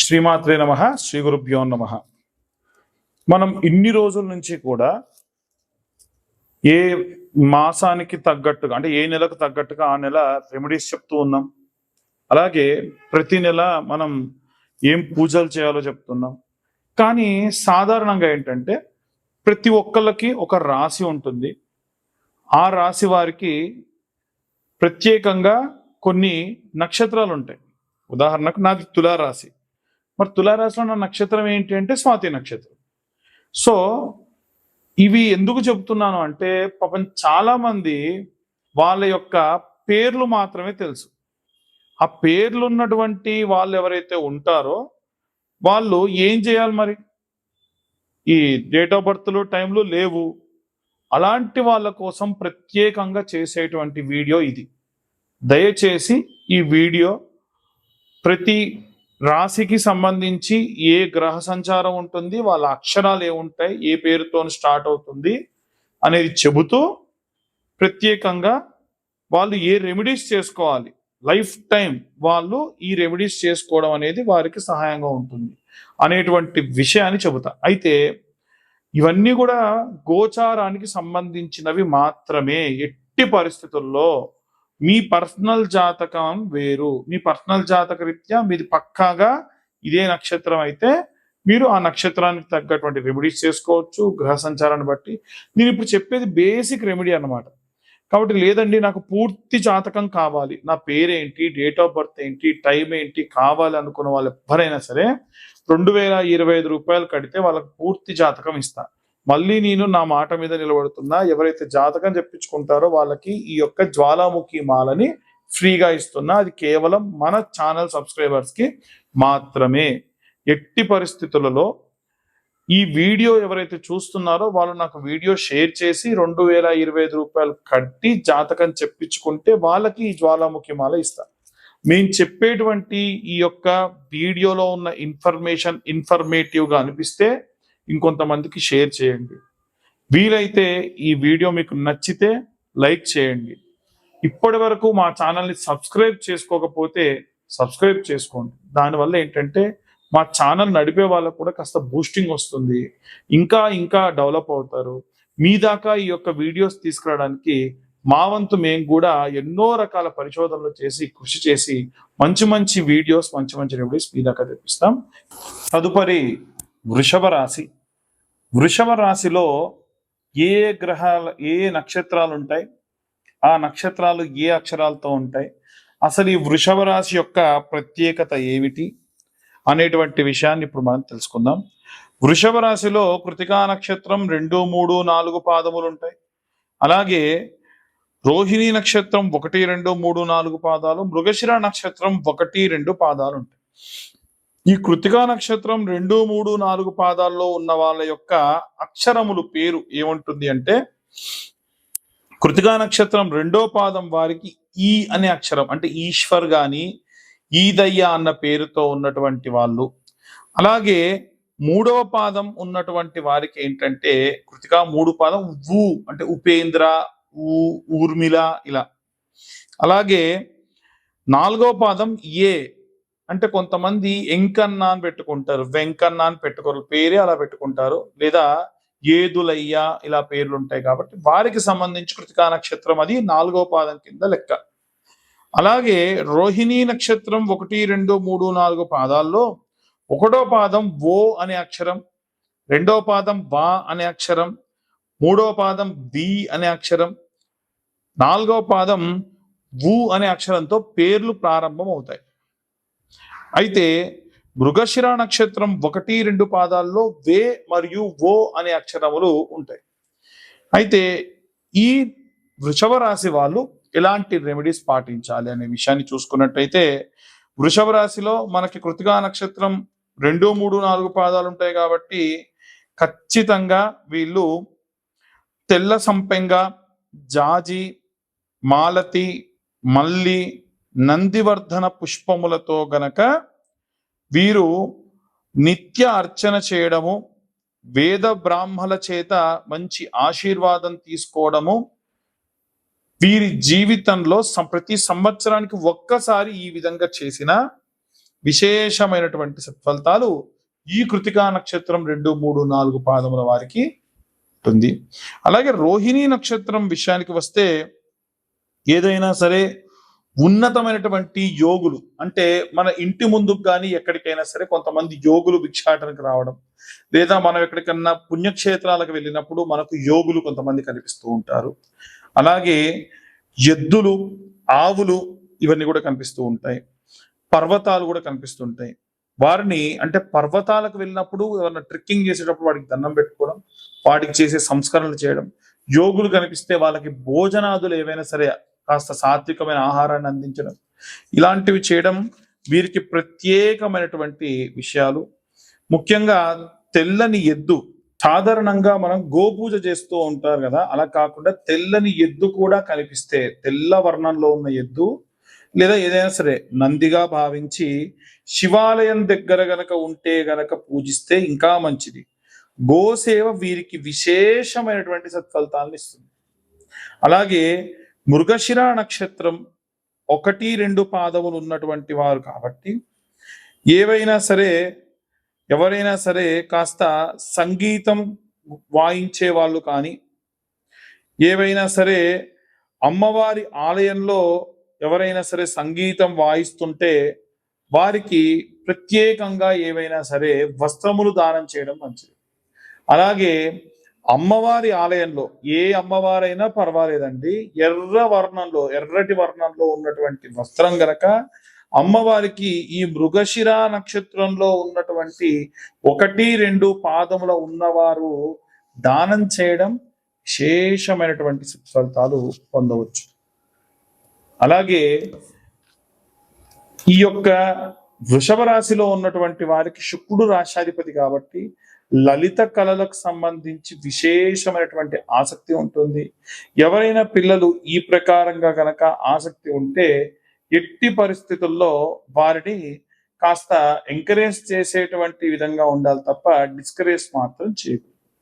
శ్రీమాత్రే నమః, శ్రీ గురుభ్యో నమః. మనం ఇన్ని రోజుల నుంచి కూడా ఏ మాసానికి తగ్గట్టుగా అంటే ఏ నెలకు తగ్గట్టుగా ఆ నెల రెమెడీస్ చెప్తూ ఉన్నాం. అలాగే ప్రతి నెల మనం ఏం పూజలు చేయాలో చెప్తున్నాం. కానీ సాధారణంగా ఏంటంటే ప్రతి ఒక్కళ్ళకి ఒక రాశి ఉంటుంది. ఆ రాశి వారికి ప్రత్యేకంగా కొన్ని నక్షత్రాలు ఉంటాయి. ఉదాహరణకు నాది తులారాశి. మరి తులారాశిలో నా నక్షత్రం ఏంటి అంటే స్వాతి నక్షత్రం. సో ఇవి ఎందుకు చెప్తున్నాను అంటే పాపం చాలా మంది వాళ్ళ యొక్క పేర్లు మాత్రమే తెలుసు. ఆ పేర్లు ఉన్నటువంటి వాళ్ళు ఎవరైతే ఉంటారో వాళ్ళు ఏం చేయాలి మరి? ఈ డేట్ ఆఫ్ బర్త్లు టైంలు లేవు. అలాంటి వాళ్ళ కోసం ప్రత్యేకంగా చేసేటువంటి వీడియో ఇది. దయచేసి ఈ వీడియో ప్రతి రాశికి సంబంధించి ఏ గ్రహ సంచారం ఉంటుంది, వాళ్ళ అక్షరాలు ఏముంటాయి, ఏ పేరుతో స్టార్ట్ అవుతుంది అనేది చెబుతూ ప్రత్యేకంగా వాళ్ళు ఏ రెమెడీస్ చేసుకోవాలి, లైఫ్ టైం వాళ్ళు ఈ రెమెడీస్ చేసుకోవడం అనేది వారికి సహాయంగా ఉంటుంది అనేటువంటి విషయాన్ని చెబుతా. అయితే ఇవన్నీ కూడా గోచారానికి సంబంధించినవి మాత్రమే. ఎట్టి పరిస్థితుల్లో మీ పర్సనల్ జాతకం వేరు. మీ పర్సనల్ జాతక రీత్యా మీది పక్కాగా ఇదే నక్షత్రం అయితే మీరు ఆ నక్షత్రానికి తగ్గటువంటి రెమెడీస్ చేసుకోవచ్చు గ్రహ సంచారాన్ని బట్టి. నేను ఇప్పుడు చెప్పేది బేసిక్ రెమెడీ అన్నమాట. కాబట్టి లేదండి నాకు పూర్తి జాతకం కావాలి, నా పేరేంటి, డేట్ ఆఫ్ బర్త్ ఏంటి, టైం ఏంటి కావాలి అనుకున్న వాళ్ళు ఎవరైనా సరే 2025 రూపాయలు కడితే వాళ్ళకి పూర్తి జాతకం ఇస్తా. మళ్ళీ నేను నా మాట మీద నిలబడుతున్నా. ఎవరైతే జాతకం చెప్పించుకుంటారో వాళ్ళకి ఈ యొక్క జ్వాలాముఖి మాలని ఫ్రీగా ఇస్తున్నా. అది కేవలం మన ఛానల్ సబ్స్క్రైబర్స్ కి మాత్రమే. ఎట్టి పరిస్థితులలో ఈ వీడియో ఎవరైతే చూస్తున్నారో వాళ్ళు నాకు వీడియో షేర్ చేసి 2025 రూపాయలు కట్టి జాతకం చెప్పించుకుంటే వాళ్ళకి ఈ జ్వాలాముఖి మాల ఇస్తా. మేము చెప్పేటువంటి ఈ యొక్క వీడియోలో ఉన్న ఇన్ఫర్మేషన్ ఇన్ఫర్మేటివ్ గా అనిపిస్తే ఇంకొంతమందికి షేర్ చేయండి. వీలైతే ఈ వీడియో మీకు నచ్చితే లైక్ చేయండి. ఇప్పటి వరకు మా ఛానల్ని సబ్స్క్రైబ్ చేసుకోకపోతే సబ్స్క్రైబ్ చేసుకోండి. దానివల్ల ఏంటంటే మా ఛానల్ నడిపే వాళ్ళకు కూడా కాస్త బూస్టింగ్ వస్తుంది, ఇంకా ఇంకా డెవలప్ అవుతారు. మీ దాకా ఈ యొక్క వీడియోస్ తీసుకురావడానికి మా వంతు మేము కూడా ఎన్నో రకాల పరిశోధనలు చేసి కృషి చేసి మంచి మంచి వీడియోస్ మంచి మంచి రెమెడీస్ మీ దాకా తెప్పిస్తాం. తదుపరి వృషభ రాశి. వృషభ రాశిలో ఏ గ్రహాలు ఏ నక్షత్రాలు ఉంటాయి, ఆ నక్షత్రాలు ఏ అక్షరాలతో ఉంటాయి, అసలు ఈ వృషభ రాశి యొక్క ప్రత్యేకత ఏమిటి అనేటువంటి విషయాన్ని ఇప్పుడు మనం తెలుసుకుందాం. వృషభ రాశిలో కృతికా నక్షత్రం 2, 3, 4 పాదములు ఉంటాయి. అలాగే రోహిణి నక్షత్రం 1, 2, 3, 4 పాదాలు, మృగశిర నక్షత్రం 1, 2 పాదాలు ఉంటాయి. ఈ కృతికా నక్షత్రం 2, 3, 4 పాదాల్లో ఉన్న వాళ్ళ యొక్క అక్షరములు పేరు ఏముంటుంది అంటే కృతికా నక్షత్రం 2వ పాదం వారికి ఈ అనే అక్షరం అంటే ఈశ్వర్ గాని ఈదయ్య అన్న పేరుతో ఉన్నటువంటి వాళ్ళు. అలాగే 3వ పాదం ఉన్నటువంటి వారికి ఏంటంటే కృతికా 3 పాదం ఊ అంటే ఉపేంద్ర, ఊర్మిళ ఇలా. అలాగే 4వ పాదం ఏ అంటే కొంతమంది ఎంకన్న అని పెట్టుకుంటారు, వెంకన్న అని పెట్టుకోరు, పేరే అలా పెట్టుకుంటారు. లేదా ఏదులయ్య ఇలా పేర్లు ఉంటాయి. కాబట్టి వారికి సంబంధించి కృతికా నక్షత్రం అది 4వ పాదం కింద లెక్క. అలాగే రోహిణి నక్షత్రం 1, 2, 3, 4 పాదాల్లో 1వ పాదం ఓ అనే అక్షరం, 2వ పాదం వా అనే అక్షరం, 3వ పాదం బి అనే అక్షరం, 4వ పాదం వు అనే అక్షరంతో పేర్లు ప్రారంభం అవుతాయి. అయితే మృగశిర నక్షత్రం 1, 2 పాదాల్లో వే మరియు ఓ అనే అక్షరములు ఉంటాయి. అయితే ఈ వృషభ రాశి వాళ్ళు ఎలాంటి రెమెడీస్ పాటించాలి అనే విషయాన్ని చూసుకున్నట్టయితే వృషభ రాశిలో మనకి కృతికా నక్షత్రం 2, 3, 4 పాదాలు ఉంటాయి. కాబట్టి ఖచ్చితంగా వీళ్ళు తెల్ల సంపెంగ, జాజి, మాలతి, మల్లి, నందివర్ధన పుష్పములతో గనక వీరు నిత్య అర్చన చేయడము, వేద బ్రాహ్మల చేత మంచి ఆశీర్వాదం తీసుకోవడము, వీరి జీవితంలో ప్రతి సంవత్సరానికి ఒక్కసారి ఈ విధంగా చేసిన విశేషమైనటువంటి సత్ఫలితాలు ఈ కృతికా నక్షత్రం 2, 3, 4 పాదముల వారికి ఉంటుంది. అలాగే రోహిణీ నక్షత్రం విషయానికి వస్తే ఏదైనా సరే ఉన్నతమైనటువంటి యోగులు, అంటే మన ఇంటి ముందుకు కానీ ఎక్కడికైనా సరే కొంతమంది యోగులు భిక్షాటనకు రావడం, లేదా మనం ఎక్కడికన్నా పుణ్యక్షేత్రాలకు వెళ్ళినప్పుడు మనకు యోగులు కొంతమంది కనిపిస్తూ ఉంటారు. అలాగే ఎద్దులు, ఆవులు ఇవన్నీ కూడా కనిపిస్తూ ఉంటాయి. పర్వతాలు కూడా కనిపిస్తుంటాయి. వారిని అంటే పర్వతాలకు వెళ్ళినప్పుడు ఏమన్నా ట్రెక్కింగ్ చేసేటప్పుడు వాడికి దండం పెట్టుకోవడం, వాటికి చేసే సంస్కరణలు చేయడం, యోగులు కనిపిస్తే వాళ్ళకి భోజనాదులు ఏవైనా సరే కాస్త సాత్వికమైన ఆహారాన్ని అందించడం, ఇలాంటివి చేయడం వీరికి ప్రత్యేకమైనటువంటి విషయాలు. ముఖ్యంగా తెల్లని ఎద్దు, సాధారణంగా మనం గోపూజ చేస్తూ ఉంటారు కదా, అలా కాకుండా తెల్లని ఎద్దు కూడా కనిపిస్తే, తెల్ల వర్ణంలో ఉన్న ఎద్దు లేదా ఏదైనా సరే నందిగా భావించి శివాలయం దగ్గర గనక ఉంటే గనక పూజిస్తే ఇంకా మంచిది. గోసేవ వీరికి విశేషమైనటువంటి సత్ఫలితాలను ఇస్తుంది. అలాగే మృగశిర నక్షత్రం 1, 2 పాదములు ఉన్నటువంటి వారు కాబట్టి ఎవరైనా సరే కాస్త సంగీతం వాయించే వాళ్ళు కానీ, ఏవైనా సరే అమ్మవారి ఆలయంలో ఎవరైనా సరే సంగీతం వాయిస్తుంటే వారికి ప్రత్యేకంగా ఏవైనా సరే వస్త్రములు దానం చేయడం మంచిది. అలాగే అమ్మవారి ఆలయంలో ఏ అమ్మవారైనా పర్వాలేదండి, ఎర్రటి వర్ణంలో ఉన్నటువంటి వస్త్రం గనక అమ్మవారికి ఈ మృగశిర నక్షత్రంలో ఉన్నటువంటి 1, 2 పాదముల ఉన్నవారు దానం చేయడం విశేషమైనటువంటి ఫలితాలు పొందవచ్చు. అలాగే ఈ యొక్క వృషభ రాశిలో ఉన్నటువంటి వారికి శుక్రుడు రాశాధిపతి కాబట్టి లలిత కళలకు సంబంధించి విశేషమైనటువంటి ఆసక్తి ఉంటుంది. ఎవరైనా పిల్లలు ఈ ప్రకారంగా గనక ఆసక్తి ఉంటే ఎట్టి పరిస్థితుల్లో వారిని కాస్త ఎంకరేజ్ చేసేటువంటి విధంగా ఉండాలి తప్ప డిస్కరేజ్ మాత్రం చేయకూడదు.